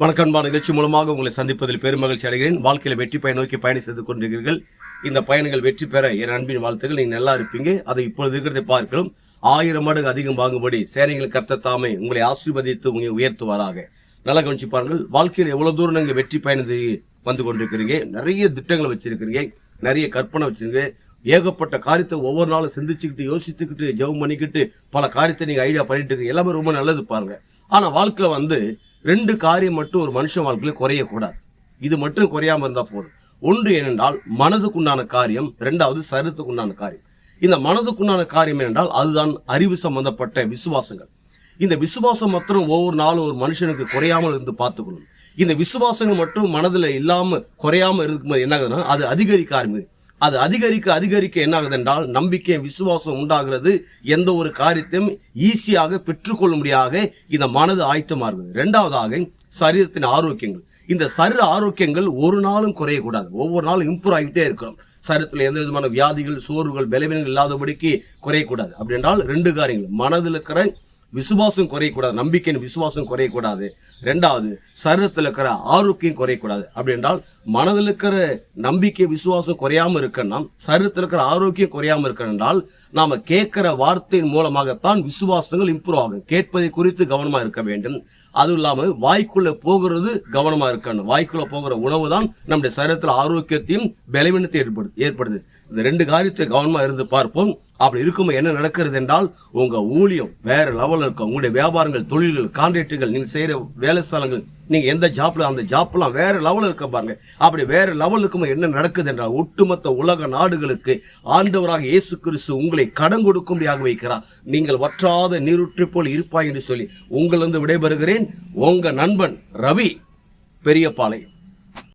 வணக்கம்பா. நிகழ்ச்சி மூலமாக உங்களை சந்திப்பதில் பெருமகிழ்ச்சி அடைகிறேன். வாழ்க்கையில வெற்றி பயன் நோக்கி பயணம் செய்து கொண்டிருக்கிறீர்கள். இந்த பயணங்கள் வெற்றி பெற என் அன்பின் வாழ்த்துக்கள். நீங்க நல்லா இருப்பீங்க. அதை இப்பொழுது இருக்கிறதை பார்க்கலாம் 1000 மடங்கு அதிகம் வாங்கும்படி சேனைகள் கர்த்தர் தாமே உங்களை ஆசீர்வதித்து உங்களை உயர்த்துவாராக. நல்லா கவனிச்சு பாருங்கள். வாழ்க்கையில் எவ்வளவு தூரம் நீங்க வெற்றி பயணத்தை வந்து கொண்டிருக்கிறீங்க. நிறைய திட்டங்களை வச்சிருக்கிறீங்க, நிறைய கற்பனை வச்சிருக்கீங்க. ஏகப்பட்ட காரியத்தை ஒவ்வொரு நாளும் சிந்திச்சுக்கிட்டு யோசித்துக்கிட்டு ஜெபம் பண்ணிக்கிட்டு பல காரியத்தை நீங்க ஐடியா பண்ணிட்டு இருக்கீங்க. எல்லாமே ரொம்ப நல்லது பாருங்க. ஆனா வாழ்க்கையில 2 காரியம் மட்டும் ஒரு மனுஷன் வாழ்க்கையில குறையக்கூடாது. இது மட்டும் குறையாம இருந்தா போதும். ஒன்று என்னென்றால் மனதுக்குண்டான காரியம், 2வது சரீரத்துக்குண்டான காரியம். இந்த மனதுக்குண்டான காரியம் என்னென்றால் அதுதான் அறிவு சம்பந்தப்பட்ட விசுவாசங்கள். இந்த விசுவாசம் மற்றும் ஒவ்வொரு நாளும் ஒரு மனுஷனுக்கு குறையாமல் இருந்து பார்த்துக்கணும். இந்த விசுவாசங்கள் மட்டும் மனதில் இல்லாம குறையாம இருக்கும்போது என்ன ஆகுதுன்னா அது அதிகரிக்க ஆரம்பிக்குது. அது அதிகரிக்க என்ன ஆகுது என்றால் நம்பிக்கை விசுவாசம் உண்டாகிறது. எந்த ஒரு காரியத்தையும் ஈஸியாக பெற்றுக்கொள்ளும்படியாக இந்த மனது ஆயத்தமா இருக்குது. 2வதாக சரீரத்தின் ஆரோக்கியங்கள். இந்த சரீர ஆரோக்கியங்கள் ஒரு நாளும் குறையக்கூடாது. ஒவ்வொரு நாளும் இம்ப்ரூவ் ஆகிட்டே இருக்கணும். சரீரத்தில் எந்த விதமான வியாதிகள், சோர்வுகள், பலவீனங்கள் இல்லாதபடிக்கு குறையக்கூடாது. அப்படி என்றால் 2 காரியங்கள், மனதில் இருக்கிற விசுவாசம் குறையக்கூடாது, நம்பிக்கையின் விசுவாசம் குறையக்கூடாது. 2வது சரீரத்தில் இருக்கிற ஆரோக்கியம் குறையக்கூடாது. அப்படி என்றால் மனதில் இருக்கிற நம்பிக்கை விசுவாசம் குறையாம இருக்கணும்னா, சரீரத்தில் இருக்கிற ஆரோக்கியம் குறையாம இருக்கணும் என்றால் நாம கேட்கிற வார்த்தையின் மூலமாகத்தான் விசுவாசங்கள் இம்ப்ரூவ் ஆகும். கேட்பதை குறித்து கவனமா இருக்க வேண்டும். அதுவும் இல்லாம வாய்க்குள்ள போகிறது கவனமா இருக்கணும். வாய்க்குள்ள போகிற உணவு தான் நம்முடைய சரீரத்தில் ஆரோக்கியத்தையும் பலவீனத்தை ஏற்படுது. இந்த 2 காரியத்தை கவனமா இருந்து பார்ப்போம். அப்படி இருக்கும்போது என்ன நடக்கிறது என்றால் உங்க ஊழியம் வேற லெவலில் இருக்கும். உங்களுடைய வியாபாரங்கள், தொழில்கள், கான்ட்ராக்டுகள், நீங்க செய்யற வேலை ஸ்தலங்கள், நீங்க எந்த ஜாப்ல அந்த ஜாப்லாம் வேற லெவலில் இருக்க பாருங்க. அப்படி வேற லெவல் இருக்கும்போது என்ன நடக்குது என்றால் ஒட்டுமொத்த உலக நாடுகளுக்கு ஆண்டவராக இயேசு கிறிஸ்து உங்களை கடன் கொடுக்கும்படியாக வைக்கிறார். நீங்கள் வற்றாத நீருற்றை போல் இருப்பாய் என்று சொல்லி உங்களிருந்து விடைபெறுகிறேன். உங்க நண்பன் ரவி, பெரியபாளையம்.